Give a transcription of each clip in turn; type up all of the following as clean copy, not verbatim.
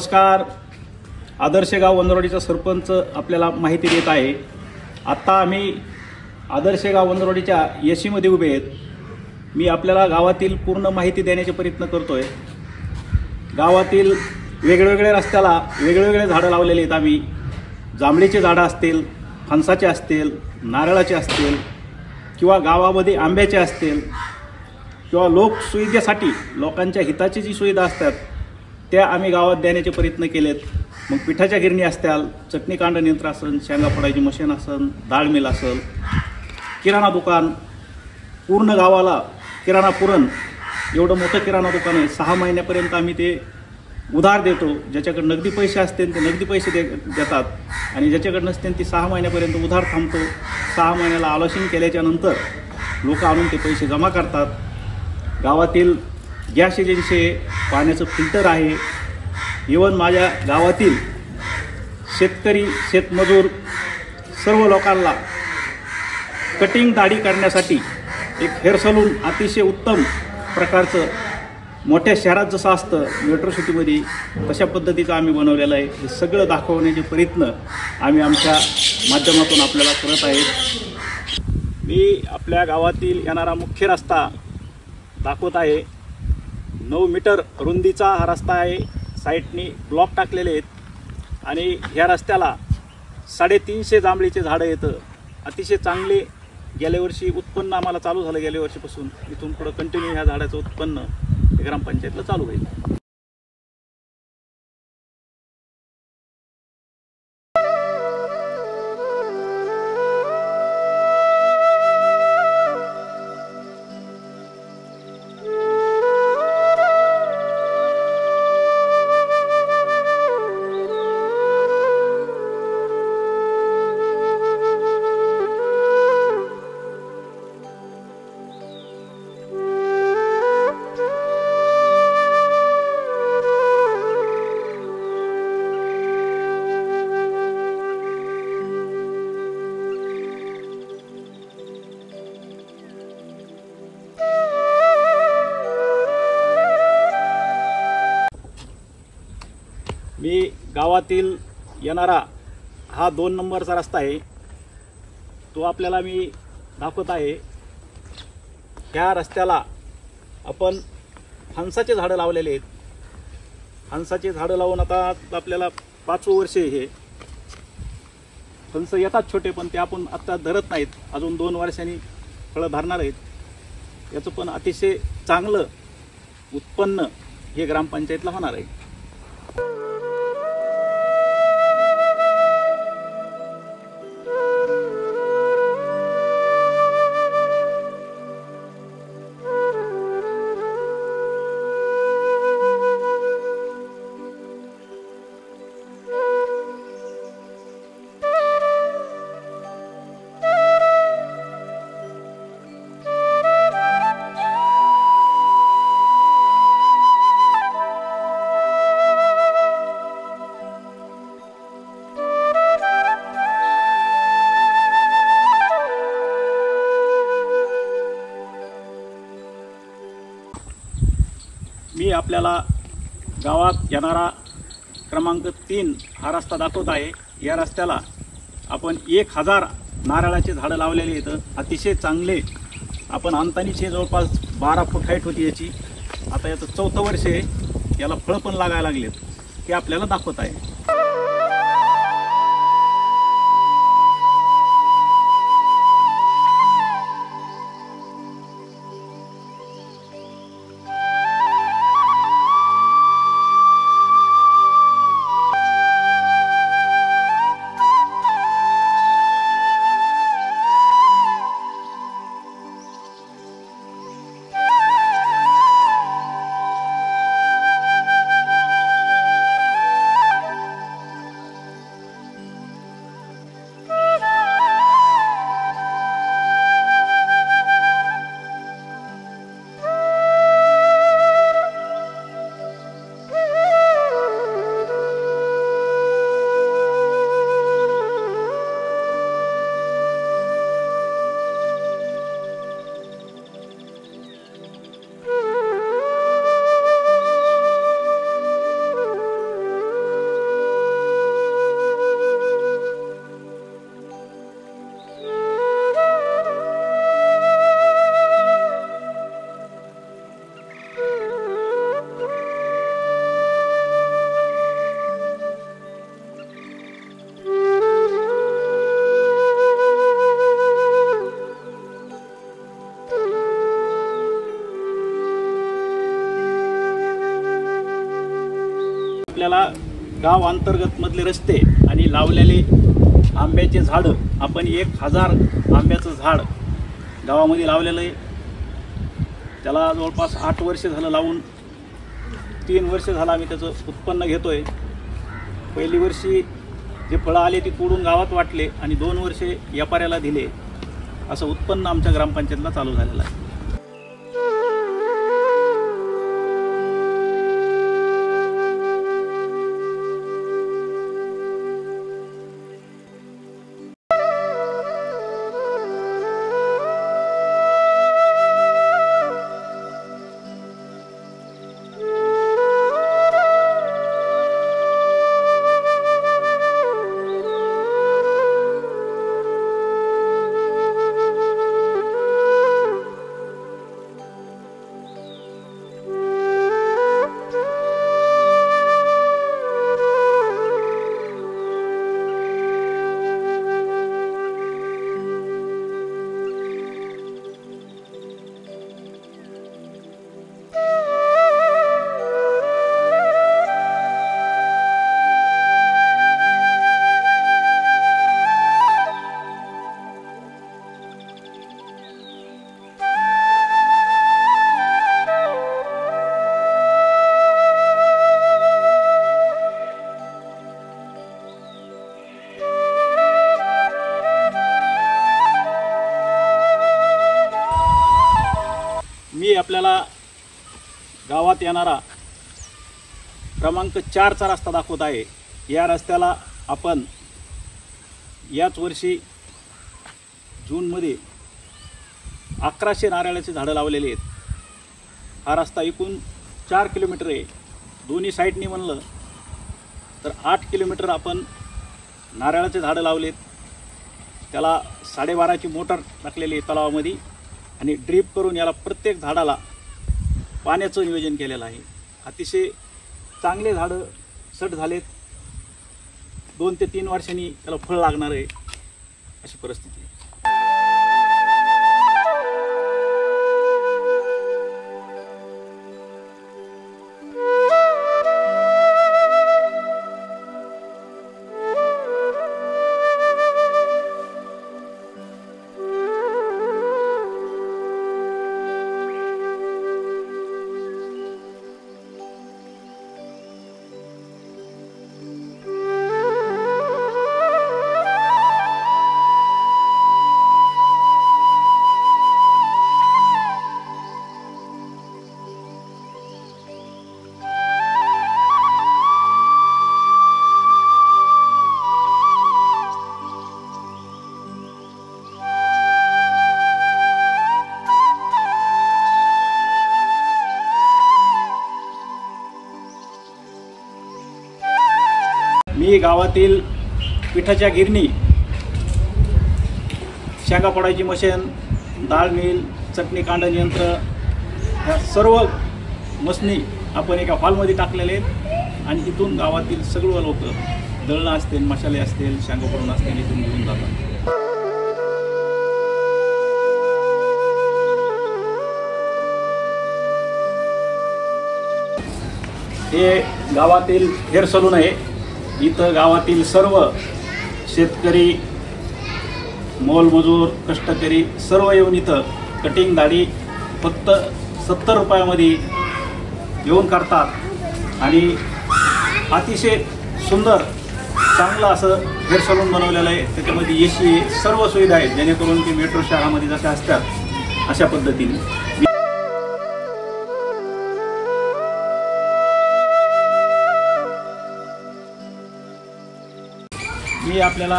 नमस्कार. आदर्श गाव वंजरवाडीचा सरपंच आपल्याला माहिती देत आहे. आत्ता आम्ही आदर्श गाव वंजरवाडीच्या येशीमध्ये उभे आहेत. मी आपल्याला गावातील पूर्ण माहिती देण्याचे प्रयत्न करतोय. गावातील वेगवेगळ्या रस्त्याला वेगवेगळे झाडं लावलेले आहेत. आम्ही जांभळीचे झाडं असतील, फणसाचे असतील, नारळाचे असतील किंवा गावामध्ये आंब्याचे असतील किंवा लोकसुविधेसाठी लोकांच्या हिताची जी सुविधा असतात त्या आम्ही गावात देण्याचे प्रयत्न केलेत. मग पिठाच्या गिरणी असतील, चटणी कांडण यंत्र असेल, शेंगा फोडायची मशीन असेल, डाळ मिल असेल, किराणा दुकान, पूर्ण गावाला किराणा पुरण एवढं मोठं किराणा दुकान आहे. 6 महिन्यापर्यंत आम्ही ते उधार देतो. ज्याच्याकडे नगदी पैसे असतील ते नगदी पैसे देतात आणि ज्याच्याकडे नसतील ती 6 महिन्यापर्यंत उधार थांबतो. 6 महिन्याला आलोचन केल्याच्या नंतर लोक आणून ते पैसे जमा करतात. गावातील गॅस एजन्सी, पाण्याचं फिल्टर आहे. इवन माझ्या गावातील शेतकरी, शेतमजूर सर्व लोकांना कटिंग दाढी करण्यासाठी एक हेअर सलून अतिशय उत्तम प्रकारचं मोठ्या शहरात जसं असतं मेट्रो सिटीमध्ये तशा पद्धतीचं आम्ही बनवलेलं आहे. हे सगळं दाखवण्याचे प्रयत्न आम्ही आमच्या माध्यमातून आपल्याला करत आहे. मी आपल्या गावातील येणारा मुख्य रस्ता दाखवत आहे. 9 मीटर रुंदीचा हा रस्ता आहे. साईडनी ब्लॉक टाकलेले आहेत आणि ह्या रस्त्याला 350 जांभळीचे झाडं येतं. अतिशय चांगले गेल्या वर्षी उत्पन्न आम्हाला चालू झालं. गेल्या वर्षीपासून इथून पुढं कंटिन्यू ह्या झाडाचं उत्पन्न ग्रामपंचायतला चालू होईल. मी गावातील येणारा हा 2 नंबरचा रस्ता आहे तो आपल्याला मी दाखवत आहे. ह्या रस्त्याला आपण फणसाचे झाडं लावलेले आहेत. फणसाचे झाडं लावून आता आपल्याला 5वं वर्ष आहे. हे फणस येतात छोटे, पण ते आपण आत्ता धरत नाहीत. अजून 2 वर्षांनी फळं धरणार आहेत. याचं पण अतिशय चांगलं उत्पन्न हे ग्रामपंचायतला होणार आहे. मी आपल्याला गावात येणारा क्रमांक 3 हा रस्ता दाखवत आहे. या रस्त्याला आपण 1000 नारळाचे झाडं लावलेले आहेत. अतिशय चांगले. आपण आणतानीचे जवळपास 12 फूट हाईट होती याची. आता याचं 4थं वर्ष आहे. याला फळं पण लागायला लागलेत. हे आपल्याला दाखवत आहे. आपल्याला गाव अंतर्गत मधले रस्ते आणि लावलेले आंब्याचे झाडं, आपण 1000 आंब्याचं झाड गावामध्ये लावलेलं आहे. त्याला जवळपास 8 वर्ष झालं लावून. 3 वर्ष झालं आम्ही त्याचं उत्पन्न घेतो आहे. पहिली वर्षी जे फळं आले ती तोडून गावात वाटले आणि 2 वर्षे व्यापाऱ्याला दिले. असं उत्पन्न आमच्या ग्रामपंचायतीला चालू झालेलं आहे. मी आपल्याला गावात येणारा क्रमांक 4चा रस्ता दाखवत आहे. या रस्त्याला आपण याच वर्षी जूनमध्ये 1100 नारळाची झाडं लावलेली आहेत. हा रस्ता एकूण 4 किलोमीटर आहे. दोन्ही साईडनी म्हणलं तर 8 किलोमीटर आपण नारळाचे झाडं लावलेत. त्याला 12.5ची मोटर टाकलेली आहे तलावामध्ये आणि ड्रीप करून याला प्रत्येक झाडाला पाण्याचं नियोजन केलेलं आहे. अतिशय चांगले झाडं सट झालेत. 2 ते 3 वर्षांनी त्याला फळ लागणार आहे अशी परिस्थिती आहे. मी गावातील पिठाच्या गिरणी, शेंगा फोडायची मशीन, डाळ मिल, चटणी कांडण यंत्र, ह्या सर्व मशनी आपण एका हॉलमध्ये टाकलेले आहेत आणि इथून गावातील सगळं लोक दळणं असतील, मसाले असतील, शेंगा फोडून असतील इथून घेऊन जातात. हे गावातील हेअर सलून आहे. इथं गावातील सर्व शेतकरी, मोलमजूर, कष्टकरी सर्व येऊन इथं कटिंग दाढी फक्त 70 रुपयामध्ये येऊन करतात आणि अतिशय सुंदर चांगलं असं हेअर सलून बनवलेलं आहे. त्याच्यामध्ये AC सर्व सुविधा आहेत जेणेकरून की मेट्रो शहरामध्ये जशा असतात अशा पद्धतीने. मी आपल्याला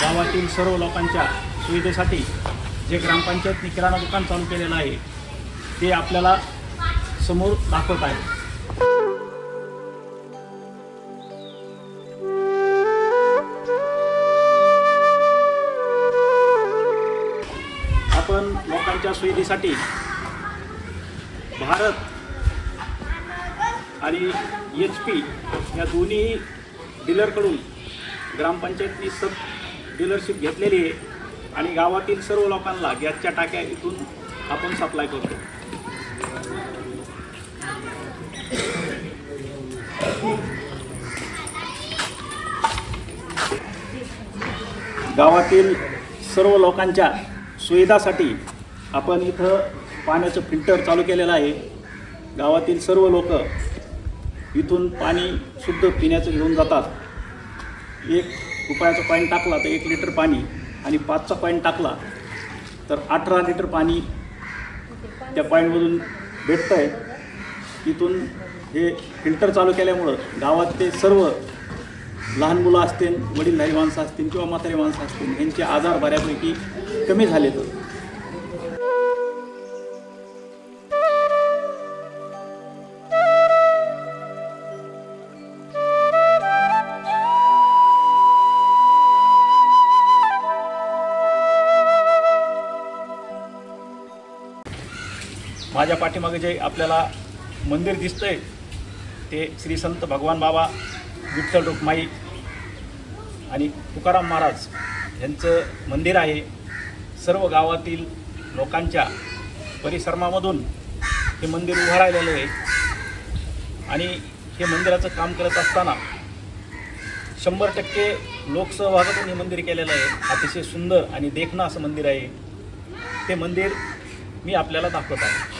गावातील सर्व लोकांच्या सुविधेसाठी जे ग्रामपंचायतने किराणा दुकान चालू केलेलं आहे ते आपल्याला समोर दाखवत आहे. आपण लोकांच्या सुविधेसाठी भारत आणि HP या दोन्ही डीलरकडून ग्रामपंचायतनी सब डीलरशिप घेतलेली आहे आणि गावातील सर्व लोकांना गॅसच्या टाक्या इथून आपण सप्लाय करतो. गावातील सर्व लोकांच्या सुविधासाठी आपण इथं पाण्याचं फिल्टर चालू केलेलं आहे। गावातील सर्व लोक इथून पाणी शुद्ध पिण्याचं घेऊन जातात। 1 रुपयाचा कॉईन टाकला तर 1 लिटर पाणी आणि 5चा कॉईन टाकला तर 18 लिटर पाणी त्या कॉईनमधून भेटतं आहे। इथून हे फिल्टर चालू केल्यामुळं गावातले सर्व लहान मुलं असतील, वडीलधारी माणसं असतील किंवा म्हातारी माणसं असतील, यांचे आजार बऱ्यापैकी कमी झाले। माझ्या पाठीमागे जे आपल्याला मंदिर दिसतंय ते श्री संत भगवान बाबा विठ्ठल रुक्माई आणि तुकाराम महाराज यांचं मंदिर आहे। सर्व गावातील लोकांच्या परिश्रमामधून हे मंदिर उभं राहिलेलं आहे आणि हे मंदिराचं काम करत असताना 100% लोकसहभागातून हे मंदिर केलेलं आहे। अतिशय सुंदर आणि देखणं असं मंदिर आहे। ते मंदिर मी आपल्याला दाखवत आहे।